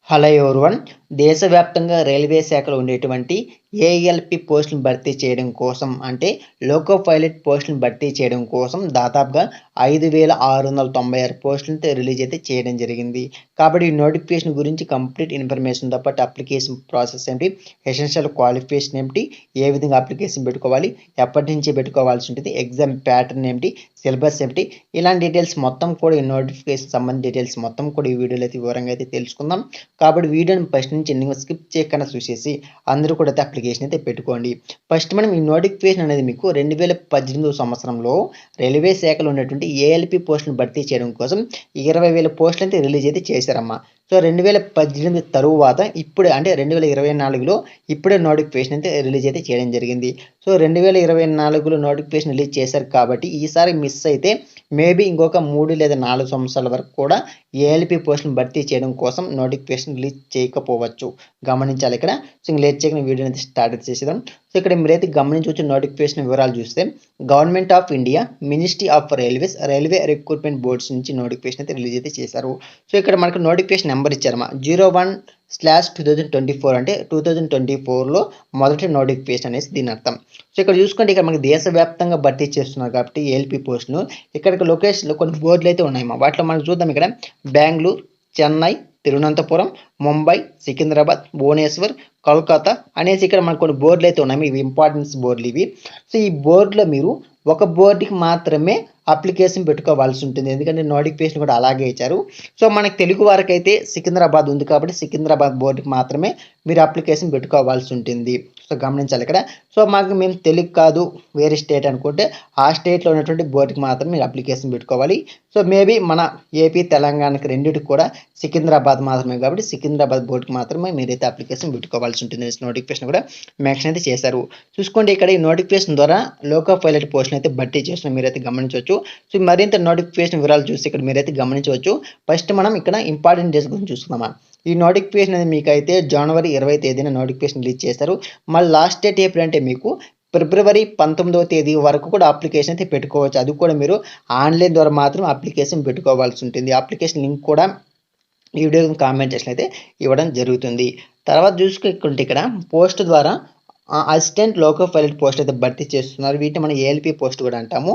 Hello everyone. దేశవ్యాప్తంగా railway శాఖలో ఉండేటువంటి ఏఎల్పి పోస్టులను భర్తీ చేయడం కోసం అంటే లోకో పైలట్ పోస్టులను భర్తీ చేయడం కోసం దాదాపుగా 5,696 పోస్టులతో రిలీజ్ అయితే చేయడం జరిగింది. కాబట్టి ఈ నోటిఫికేషన్ గురించి కంప్లీట్ ఇన్ఫర్మేషన్తో పాటు అప్లికేషన్ ప్రాసెస్ ఏంటి, ఎసెన్షియల్ క్వాలిఫికేషన్ ఏమిటి, ఏ విధంగా అప్లికేషన్ పెట్టుకోవాలి, ఎప్పటి నుంచి పెట్టుకోవాల్సి ఉంటుంది, ఎగ్జామ్ ప్యాటర్న్ ఏమిటి, సిలబస్ ఏమిటి, ఇలాంటి డీటెయిల్స్ మొత్తం కూడా ఈ నోటిఫికేషన్ సంబంధించిన డీటెయిల్స్ మొత్తం కూడా ఈ వీడియోలో అయితే వివరంగా అయితే తెలుసుకుందాం. కాబట్టి వీడియోని ఫస్ట్ నుంచి ఎండింగ్ స్కిప్ చేయకుండా చూసేసి అందరూ కూడా అయితే అప్లికేషన్ అయితే పెట్టుకోండి. ఫస్ట్ మనం ఈ నోటిఫికేషన్ అనేది మీకు 2018 సంవత్సరంలో రైల్వే శాఖలో ఉన్నటువంటి ఏఎల్పి పోస్టులను భర్తీ చేయడం కోసం 20,000 పోస్టులు అయితే రిలీజ్ అయితే చేశారమ్మా. సో 2018 తరువాత ఇప్పుడే అంటే 2024లో ఇప్పుడే నోటిఫికేషన్ అయితే రిలీజ్ అయితే చేయడం జరిగింది. సో 2024లో నోటిఫికేషన్ రిలీజ్ చేశారు కాబట్టి ఈసారి మిస్ అయితే మేబీ ఇంకొక 3 లేదా 4 సంవత్సరాల వరకు కూడా ఏఎల్పి పోస్టులను భర్తీ చేయడం కోసం నోటిఫికేషన్ రిలీజ్ చేయకపోవచ్చు, గమనించాలి ఇక్కడ. సో ఇంక లేట్ చేయకుండా వీడియోని అయితే స్టార్ట్ చేసేద్దాం. సో ఇక్కడ మీరైతే గమనించవచ్చు నోటిఫికేషన్ వివరాలు చూస్తే government of India ministry of railways railway recruitment boards నుంచి నోటిఫికేషన్ అయితే రిలీజ్ అయితే చేశారు. సో ఇక్కడ మనకు నోటిఫికేషన్ నెంబర్ ఇచ్చారమ్మా 01/2024 అంటే 2024లో మొదటి నోటిఫికేషన్ అనేసి దీని అర్థం. సో ఇక్కడ చూసుకుంటే ఇక్కడ మనకి దేశవ్యాప్తంగా భర్తీ చేస్తున్నారు కాబట్టి ఏఎల్పి పోస్టులు ఇక్కడ లొకేషన్లో కొన్ని బోర్డులు అయితే ఉన్నాయమ్మా. వాటిలో మనం చూద్దాం. ఇక్కడ బెంగళూరు, చెన్నై, తిరువనంతపురం, ముంబై, సికింద్రాబాద్, భువనేశ్వర్, కోల్కతా అనేసి ఇక్కడ మనకు కొన్ని బోర్డులు అయితే ఉన్నాయి. ఇవి ఇంపార్టెన్స్ బోర్డులు ఇవి. సో ఈ బోర్డులో మీరు ఒక బోర్డుకి మాత్రమే అప్లికేషన్ పెట్టుకోవాల్సి ఉంటుంది, ఎందుకంటే నోటిఫికేషన్ కూడా అలాగే ఇచ్చారు. సో మనకి తెలుగు వారికి అయితే సికింద్రాబాద్ ఉంది కాబట్టి సికింద్రాబాద్ బోర్డుకి మాత్రమే మీరు అప్లికేషన్ పెట్టుకోవాల్సి ఉంటుంది. సో గమనించాలి ఇక్కడ. సో మేము తెలుగు కాదు వేరే స్టేట్ అనుకుంటే ఆ స్టేట్లో ఉన్నటువంటి బోర్డుకి మాత్రం మీరు అప్లికేషన్ పెట్టుకోవాలి. సో మేబీ మన ఏపీ తెలంగాణకి రెండింటికి కూడా సికింద్రాబాద్ మాత్రమే కాబట్టి సికింద్రాబాద్ బోర్డుకి మాత్రమే మీరైతే అప్లికేషన్ పెట్టుకోవాల్సి ఉంటుంది. నోటిఫికేషన్ కూడా మెన్షన్ అయితే చేశారు. చూసుకోండి ఇక్కడ ఈ నోటిఫికేషన్ ద్వారా లోకో పైలట్ పోస్టులు అయితే భర్తీ చేస్తున్నారు, మీరైతే గమనించవచ్చు. సో మరింత నోటిఫికేషన్ వివరాలు చూసి ఇక్కడ మీరైతే గమనించవచ్చు. ఫస్ట్ మనం ఇక్కడ ఇంపార్టెంట్ డేస్ గురించి చూసుకుందామా. ఈ నోటిఫికేషన్ అనేది మీకు అయితే జనవరి 20వ తేదీన నోటిఫికేషన్ రిలీజ్ చేస్తారు. మళ్ళీ లాస్ట్ డేట్ ఎప్పుడంటే మీకు ఫిబ్రవరి 19వ తేదీ వరకు కూడా అప్లికేషన్ అయితే పెట్టుకోవచ్చు. అది కూడా మీరు ఆన్లైన్ ద్వారా మాత్రం అప్లికేషన్ పెట్టుకోవాల్సి ఉంటుంది. అప్లికేషన్ లింక్ కూడా ఈ వీడియో కామెంట్ సెక్షన్ అయితే ఇవ్వడం జరుగుతుంది. తర్వాత చూసుకుంటే ఇక్కడ పోస్ట్ ద్వారా అసిస్టెంట్ లోకో పైలట్ పోస్ట్ అయితే భర్తీ చేస్తున్నారు. వీటిని మనం ఏఎల్పి పోస్ట్ కూడా అంటాము.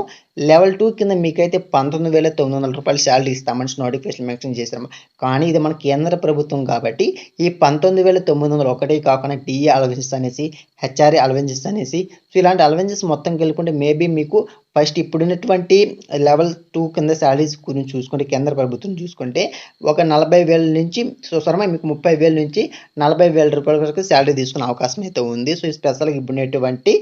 లెవెల్ 2 కింద మీకైతే 19,900 రూపాయలు శాలరీ ఇస్తామని నోటిఫికేషన్ మెన్షన్ చేశారు. కానీ ఇది మన కేంద్ర ప్రభుత్వం కాబట్టి ఈ 19,900 ఒకటే కాకుండా టీఏ అలవెన్సెస్ అనేసి, హెచ్ఆర్ఏ అలవెన్సెస్ అనేసి, సో ఇలాంటి అలవెన్సెస్ మొత్తం కలుపుకుంటే మేబీ మీకు ఫస్ట్ ఇప్పుడున్నటువంటి లెవెల్ 2 కింద శాలరీస్ గురించి చూసుకుంటే కేంద్ర ప్రభుత్వం చూసుకుంటే ఒక 40,000 నుంచి మీకు 30,000 నుంచి 40,000 రూపాయల వరకు శాలరీ తీసుకునే అవకాశం అయితే ఉంది. సో స్పెషల్గా ఇప్పుడున్నటువంటి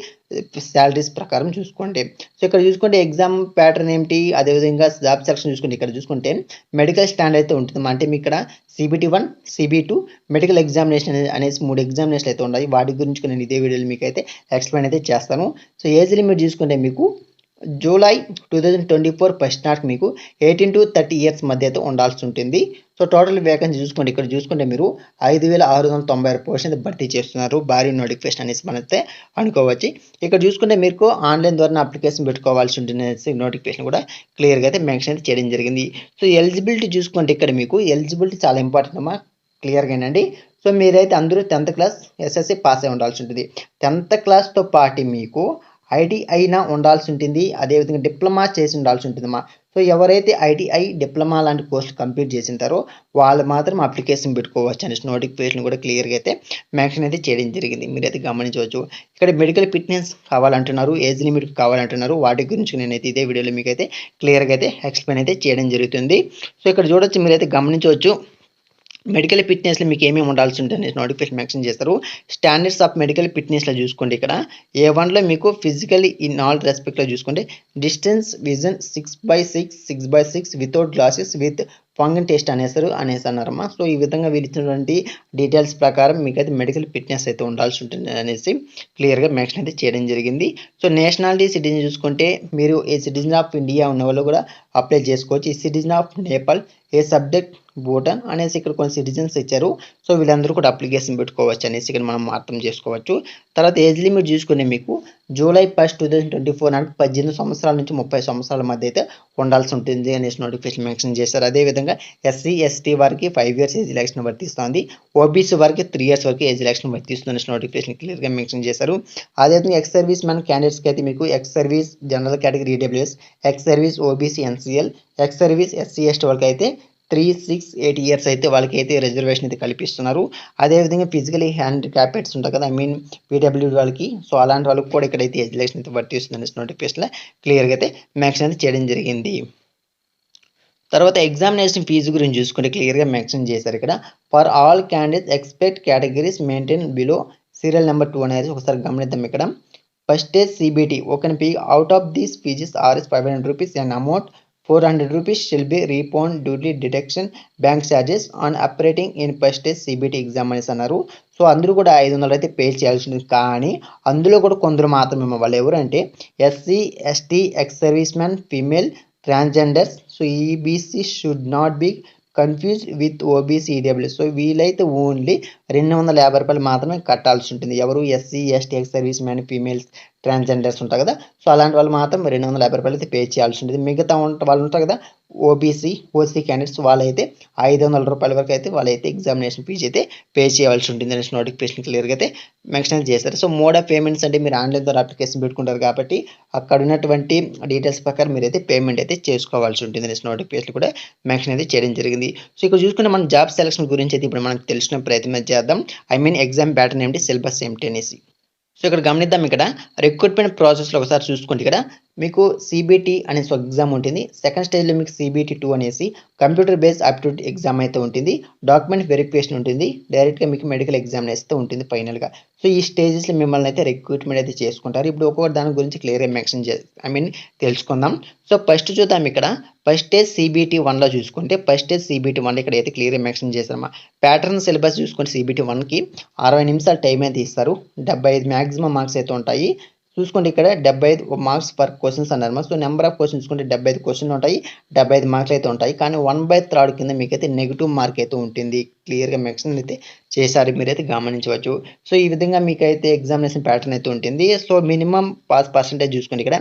శాలరీస్ ప్రకారం చూసుకోండి. సో ఇక్కడ చూసుకుంటే ఎగ్జామ్ ప్యాటర్న్ ఏమిటి, అదేవిధంగా జాబ్ సెలక్షన్ చూసుకుంటే ఇక్కడ చూసుకుంటే మెడికల్ స్టాండ్ అయితే ఉంటుంది. అంటే మీకు ఇక్కడ CBT1, CB2 మెడికల్ ఎగ్జామినేషన్ అనేసి 3 ఎగ్జామినేషన్లు అయితే ఉన్నాయి. వాటి గురించి నేను ఇదే వీడియోలో మీకు అయితే ఎక్స్ప్లెయిన్ అయితే చేస్తాను. సో ఏజ్ లిమిట్ చూసుకుంటే మీకు జూలై 2024 ఫస్ట్ నాట్ మీకు 18 to 30 ఇయర్స్ మధ్య అయితే ఉండాల్సి ఉంటుంది. సో టోటల్ వేకెన్సీ చూసుకోండి. ఇక్కడ చూసుకుంటే మీరు 5,696 పోస్టులు భర్తీ చేస్తున్నారు. భారీ నోటిఫికేషన్ అనేసి మనైతే అనుకోవచ్చు. ఇక్కడ చూసుకుంటే మీకు ఆన్లైన్ ద్వారా అప్లికేషన్ పెట్టుకోవాల్సి ఉంటుంది అనేసి నోటిఫికేషన్ కూడా క్లియర్గా అయితే మెన్షన్ అయితే చేయడం జరిగింది. సో ఎలిజిబిలిటీ చూసుకుంటే ఇక్కడ మీకు ఎలిజిబిలిటీ చాలా ఇంపార్టెంట్ అమ్మా, క్లియర్గా అండి. సో మీరైతే అందరూ 10th క్లాస్ SSC పాస్ అయి ఉండాల్సి ఉంటుంది. 10th క్లాస్తో పాటు మీకు ITI ఉండాల్సి ఉంటుంది, అదేవిధంగా డిప్లొమా చేసి ఉండాల్సి ఉంటుందమ్మా. సో ఎవరైతే ITI, డిప్లొమా లాంటి కోర్సులు కంప్లీట్ చేసి ఉంటారో వాళ్ళు మాత్రం అప్లికేషన్ పెట్టుకోవచ్చు అనేసి నోటిఫికేషన్ కూడా క్లియర్గా అయితే మెన్షన్ అయితే చేయడం జరిగింది, మీరైతే గమనించవచ్చు. ఇక్కడ మెడికల్ ఫిట్నెస్ కావాలంటున్నారు, ఏజ్ లిమిట్ కావాలంటున్నారు. వాటి గురించి నేనైతే ఇదే వీడియోలో మీకు అయితే క్లియర్గా అయితే ఎక్స్ప్లెయిన్ అయితే చేయడం జరుగుతుంది. సో ఇక్కడ చూడొచ్చు, మీరైతే గమనించవచ్చు మెడికల్ ఫిట్నెస్లో మీకు ఏమేమి ఉండాల్సి ఉంటుంది నోటిఫికేషన్ మెన్షన్ చేస్తారు. స్టాండర్డ్స్ ఆఫ్ మెడికల్ ఫిట్నెస్లో చూసుకోండి. ఇక్కడ A1లో మీకు ఫిజికలీ ఇన్ ఆల్ రెస్పెక్ట్లో చూసుకోండి distance vision 6/6, 6/6 without glasses with ఫంగన్ టెస్ట్ అనేసి అన్నారమ్మా. సో ఈ విధంగా వీళ్ళు ఇచ్చినటువంటి డీటెయిల్స్ ప్రకారం మీకైతే మెడికల్ ఫిట్నెస్ అయితే ఉండాల్సి ఉంటుంది అనేసి క్లియర్గా మెన్షన్ అయితే చేయడం జరిగింది. సో నేషనాలిటీ సిటిజన్ చూసుకుంటే మీరు ఏ సిటిజన్ ఆఫ్ ఇండియా ఉన్న వాళ్ళు కూడా అప్లై చేసుకోవచ్చు. ఈ citizen of Nepal A subject Bhutan అనేసి ఇక్కడ కొన్ని సిటిజన్స్ ఇచ్చారు. సో వీళ్ళందరూ కూడా అప్లికేషన్ పెట్టుకోవచ్చు అనేసి ఇక్కడ మనం అర్థం చేసుకోవచ్చు. తర్వాత ఏజ్ లిమిట్ చూసుకుని మీకు జూలై 1, 2024 నాటికి 18 సంవత్సరాల నుంచి 30 సంవత్సరాల మధ్య అయితే ఉండాల్సి ఉంటుంది అనేసి నోటిఫికేషన్ మెన్షన్ చేశారు. అదేవిధంగా ఎస్సీ, ఎస్టీ వారికి 5 ఇయర్స్ ఏజ్ రిలాక్సేషన్ వర్తిస్తుంది. ఓబీసీ వారికి 3 ఇయర్స్ వరకు ఏజ్ రిలాక్సేషన్ వర్తిస్తుంది అనేసి నోటిఫికేషన్ క్లియర్గా మెన్షన్ చేశారు. అదేవిధంగా ఎక్స్ సర్వీస్ మ్యాన్ క్యాండిడేట్స్కి అయితే మీకు ex service general category EWS, ex service OBC NCL, ex service SC ST వాళ్ళకి అయితే 3, 6, 8 ఇయర్స్ అయితే వాళ్ళకి అయితే రిజర్వేషన్ అయితే కల్పిస్తున్నారు. అదేవిధంగా ఫిజికలీ హ్యాండిక్యాప్డ్స్ ఉంటారు కదా, పీడబ్ల్యూడీ వాళ్ళకి, సో అలాంటి వాళ్ళకి కూడా ఇక్కడైతే ఏజ్ రిలాక్సేషన్ అయితే వర్తిస్తుంది అనేసి నోటిఫికేషన్లో క్లియర్గా అయితే మెన్షన్ అయితే చేయడం జరిగింది. తర్వాత ఎగ్జామినేషన్ ఫీజు గురించి చూసుకుంటే క్లియర్గా మెన్షన్ చేశారు ఇక్కడ. For all candidates expect categories maintain below serial number 2 అనేది ఒకసారి గమనిద్దాం ఇక్కడ. First stage CBT open fee out of these fees RS 500 rupees and amount 400 rupees shall be refund due to deduction bank charges on operating in first stage CBT exam అనేసి అన్నారు. So అందరూ కూడా 500 అయితే pay చేయాల్సి ఉంటుంది. కానీ అందులో కూడా కొందరు మాత్రమే, వాళ్ళు ఎవరంటే SC, ST, ex service man, female, transgenders. So EBC should not be confuse with OBC EWS. So వీలైతే ఓన్లీ 250 రూపాయలు మాత్రమే కట్టాల్సి ఉంటుంది. ఎవరు SC, ST, ex service man, females, transgenders ఉంటారు కదా, సో అలాంటి వాళ్ళు మాత్రం 250 రూపాయలు అయితే పే చేయాల్సి ఉంటుంది. మిగతా వాళ్ళు ఉంటారు కదా ఓసీ క్యాండిడేట్స్, వాళ్ళైతే 500 రూపాయల వరకు అయితే వాళ్ళైతే ఎగ్జామినేషన్ ఫీజు అయితే పే చేయాల్సి ఉంటుంది అనేసి నోటిఫికేషన్ క్లియర్గా అయితే మెన్షన్ చేశారు. సో మోడ్ ఆఫ్ పేమెంట్స్ అంటే మీరు ఆన్లైన్ ద్వారా అప్లికేషన్ పెట్టుకుంటారు కాబట్టి అక్కడ ఉన్నటువంటి డీటెయిల్స్ ప్రకారం మీరైతే పేమెంట్ అయితే చేసుకోవాల్సి ఉంటుంది అనేసి నోటిఫికేషన్ కూడా మెన్షన్ అయితే చేయడం జరిగింది. సో ఇక్కడ చూసుకుంటే మనం జాబ్ సెలక్షన్ గురించి అయితే ఇప్పుడు మనకు తెలిసిన ప్రయత్నం చేద్దాం. ఎగ్జామ్ ప్యాటర్న్ ఏమిటి, సిలబస్ ఏమిటి అనేసి. సో ఇక్కడ గమనిద్దాం. ఇక్కడ రిక్రూట్మెంట్ ప్రాసెస్లో ఒకసారి చూసుకోండి. ఇక్కడ మీకు CBT అనేసి ఒక ఎగ్జామ్ ఉంటుంది. సెకండ్ స్టేజ్లో మీకు CBT 2 అనేసి కంప్యూటర్ బేస్డ్ ఆప్టిట్యూడ్ ఎగ్జామ్ అయితే ఉంటుంది. డాక్యుమెంట్ వెరిఫికేషన్ ఉంటుంది. డైరెక్ట్గా మీకు మెడికల్ ఎగ్జామ్ అయితే ఉంటుంది ఫైనల్గా. సో ఈ స్టేజెస్లో మిమ్మల్ని అయితే రిక్రూట్మెంట్ అయితే చేసుకుంటారు. ఇప్పుడు ఒక్కొక్క దాని గురించి క్లియర్గా మెన్షన్ తెలుసుకుందాం. సో ఫస్ట్ చూద్దాం. ఇక్కడ ఫస్ట్ స్టేజ్ CBT 1లో చూసుకుంటే ఫస్ట్ స్టేజ్ CBT 1 ఇక్కడ అయితే క్లియర్గా మెన్షన్ చేశారమ్మా. ప్యాటర్న్ సిలబస్ చూసుకుంటే CBT 1కి 60 నిమిషాలు టైం అయితే ఇస్తారు. 75 మ్యాక్సిమం మార్క్స్ అయితే ఉంటాయి. చూసుకోండి ఇక్కడ 75 మార్క్స్ పర్ క్వశ్చన్స్ అన్నారు. సో నెంబర్ ఆఫ్ క్వశ్చన్స్ చూసుకుంటే 75 క్వశ్చన్లు ఉంటాయి, 75 మార్కులు అయితే ఉంటాయి. కానీ 1/3 కింద మీకైతే నెగిటివ్ మార్క్ అయితే ఉంటుంది. క్లియర్గా మెన్షన్ అయితే చేశారు, మీరైతే గమనించవచ్చు. సో ఈ విధంగా మీకైతే ఎగ్జామినేషన్ ప్యాటర్న్ అయితే ఉంటుంది. సో మినిమం పాస్ పర్సెంటేజ్ చూసుకోండి. ఇక్కడ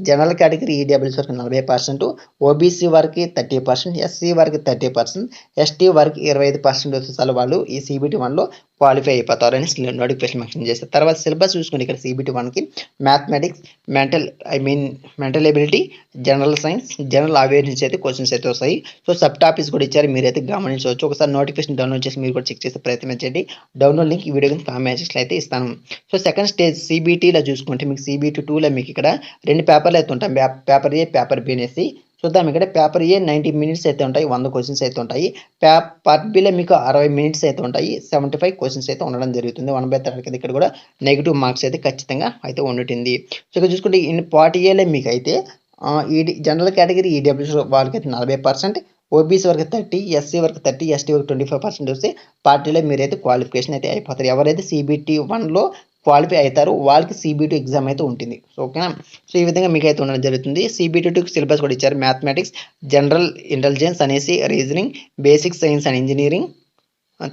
జనరల్ కేటగిరీ ఈడబ్ల్యూఎస్ వరకు 40%, ఓబీసీ వారికి 30%, ఎస్సీ వారికి 30%, ఎస్టీ వారికి 25% వచ్చేసారి వాళ్ళు ఈ CBT 1లో క్వాలిఫై అయిపోతారు అని నోటిఫికేషన్ మెన్షన్ చేస్తారు. తర్వాత సిలబస్ చూసుకోండి. ఇక్కడ CBT 1కి mathematics, mental ability, general science, general awareness అయితే క్వశ్చన్స్ అయితే వస్తాయి. సో సబ్ టాపిక్స్ కూడా ఇచ్చారు, మీరైతే గమనించవచ్చు. ఒకసారి నోటిఫికేషన్ డౌన్లోడ్ చేసి మీరు కూడా చెక్ చేసే ప్రయత్నం చేయండి. డౌన్లోడ్ లింక్ ఈ వీడియో కింద కామెంట్ సెక్షన్లో అయితే ఇస్తాను. సో సెకండ్ స్టేజ్ CBTలో చూసుకుంటే మీకు CBT 2లో మీకు ఇక్కడ 2 పేపర్లు అయితే ఉంటాయి. పేపర్ ఏ, పేపర్ బి అనేసి చూద్దాం. ఇక్కడ పేపర్ ఏ 90 మినిట్స్ అయితే ఉంటాయి, 100 క్వశ్చన్స్ అయితే ఉంటాయి. పార్ట్ బిలో మీకు 60 మినిట్స్ అయితే ఉంటాయి, 75 క్వశ్చన్స్ అయితే ఉండడం జరుగుతుంది. 1/3 కింద ఇక్కడ కూడా నెగిటివ్ మార్క్స్ అయితే ఖచ్చితంగా అయితే ఉంటుంది. సో ఇక్కడ చూసుకుంటే పార్ట్ ఏలో మీకు అయితే జనరల్ కేటగిరీ ఈడబ్ల్యూఎస్ వాళ్ళకి అయితే 40%, ఓబీసీ వరకు 30, ఎస్సీ వరకు 30, ఎస్టీ వరకు 25% వస్తే పార్టీలో మీరైతే క్వాలిఫికేషన్ అయితే అయిపోతారు. ఎవరైతే CBT 1లో క్వాలిఫై అవుతారు వాళ్ళకి CBT ఎగ్జామ్ అయితే ఉంటుంది. సో ఓకేనా. సో ఈ విధంగా మీకు అయితే ఉండడం జరుగుతుంది. CBT 2కి సిలబస్ కూడా ఇచ్చారు. మ్యాథమెటిక్స్, జనరల్ ఇంటెలిజెన్స్ అనేసి, reasoning, basic science and engineering.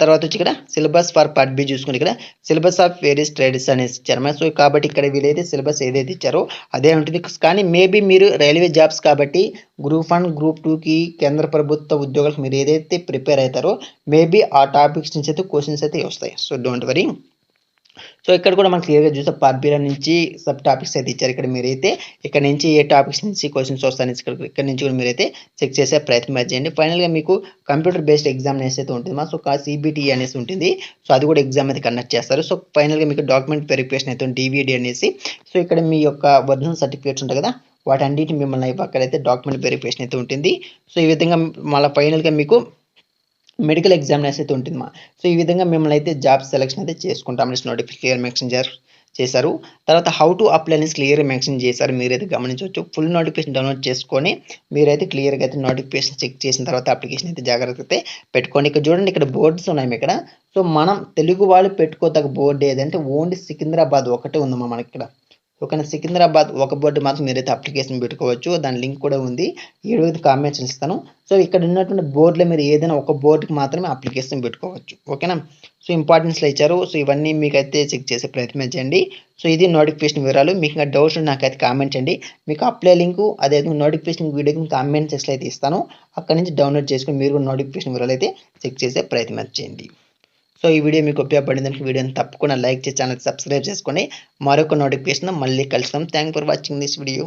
తర్వాత వచ్చి ఇక్కడ సిలబస్ ఫర్ పార్ట్ బి చూసుకుంటే ఇక్కడ సిలబస్ ఆఫ్ వేరియస్ ట్రేడ్స్ అనేసి ఇచ్చారు. సో కాబట్టి ఇక్కడ వీలైతే సిలబస్ ఏదైతే ఇచ్చారో అదే ఉంటుంది. కానీ మేబీ మీరు రైల్వే జాబ్స్ కాబట్టి గ్రూప్ 1, గ్రూప్ 2కి కేంద్ర ప్రభుత్వ ఉద్యోగాలకు మీరు ఏదైతే ప్రిపేర్ అవుతారో మేబీ ఆ టాపిక్స్ నుంచి అయితే క్వశ్చన్స్ అయితే వస్తాయి. So don't worry. సో ఇక్కడ కూడా మనం క్లియర్గా చూస్తే పార్ట్ బి నుంచి సబ్ టాపిక్స్ అయితే ఇచ్చారు. ఇక్కడ మీరైతే ఇక్కడ నుంచి ఏ టాపిక్స్ నుంచి క్వశ్చన్స్ వస్తాయని ఇక్కడ నుంచి కూడా మీరైతే చెక్ చేసే ప్రయత్నం చేయండి. ఫైనల్గా మీకు కంప్యూటర్ బేస్డ్ ఎగ్జామినేషన్ అయితే ఉంటుంది. సో CBT అనేసి ఉంటుంది. సో అది కూడా ఎగ్జామ్ అయితే కండక్ట్ చేస్తారు. సో ఫైనల్గా మీకు డాక్యుమెంట్ వెరిఫికేషన్ అయితే DVD అనేసి. సో ఇక్కడ మీ యొక్క ఒరిజినల్ సర్టిఫికేట్స్ ఉంటాయి కదా, వాటన్నిటిని మిమ్మల్ని అక్కడైతే డాక్యుమెంట్ వెరిఫికేషన్ అయితే ఉంటుంది. సో ఈ విధంగా మళ్ళీ ఫైనల్గా మీకు మెడికల్ ఎగ్జామినేషన్ అయితే ఉంటుంది. సో ఈ విధంగా మిమ్మల్ని అయితే జాబ్ సెలెక్షన్ అయితే చేసుకుంటామని నోటిఫికేషన్ క్లియర్ మెన్షన్ చేశారు. తర్వాత హౌ టు అప్లై అనేసి క్లియర్ మెన్షన్ చేశారు, మీరైతే గమనించవచ్చు. ఫుల్ నోటిఫికేషన్ డౌన్లోడ్ చేసుకొని మీరైతే క్లియర్గా అయితే నోటిఫికేషన్ చెక్ చేసిన తర్వాత అప్లికేషన్ అయితే జాగ్రత్త అయితే పెట్టుకోండి. ఇక్కడ చూడండి, ఇక్కడ బోర్డ్స్ ఉన్నాయి ఇక్కడ. సో మనం తెలుగు వాళ్ళు పెట్టుకోదగ్గ బోర్డు ఏదంటే ఓన్లీ సికింద్రాబాద్ ఒకటే ఉందమ్మా మనకి ఇక్కడ. ఓకేనా. సికింద్రాబాద్ ఒక బోర్డు మాత్రం మీరైతే అప్లికేషన్ పెట్టుకోవచ్చు. దాని లింక్ కూడా ఉంది. ఈ వీడియోకి కామెంట్స్ ఇస్తాను. సో ఇక్కడ ఉన్నటువంటి బోర్డులో మీరు ఏదైనా ఒక బోర్డుకి మాత్రమే అప్లికేషన్ పెట్టుకోవచ్చు. ఓకేనా. సో ఇంపార్టెన్స్లో ఇచ్చారు. సో ఇవన్నీ మీకైతే చెక్ చేసే ప్రయత్నం చేయండి. సో ఇది నోటిఫికేషన్ వివరాలు. మీకు ఇంకా డౌట్స్ నాకైతే కామెంట్ చేయండి. మీకు అప్లై లింకు అదేవిధంగా నోటిఫికేషన్ వీడియోకి కామెంట్ సెక్షన్లో అయితే ఇస్తాను. అక్కడి నుంచి డౌన్లోడ్ చేసుకొని మీరు నోటిఫికేషన్ వివరాలు అయితే చెక్ చేసే ప్రయత్నం చేయండి. సో ఈ వీడియో మీకు ఉపయోగపడిందని వీడియోని తప్పకుండా లైక్ చేసి ఛానల్ సబ్స్క్రైబ్ చేసుకోండి. మరొక నోటిఫికేషన్ మళ్ళీ కలుస్తాం. Thank for watching this video.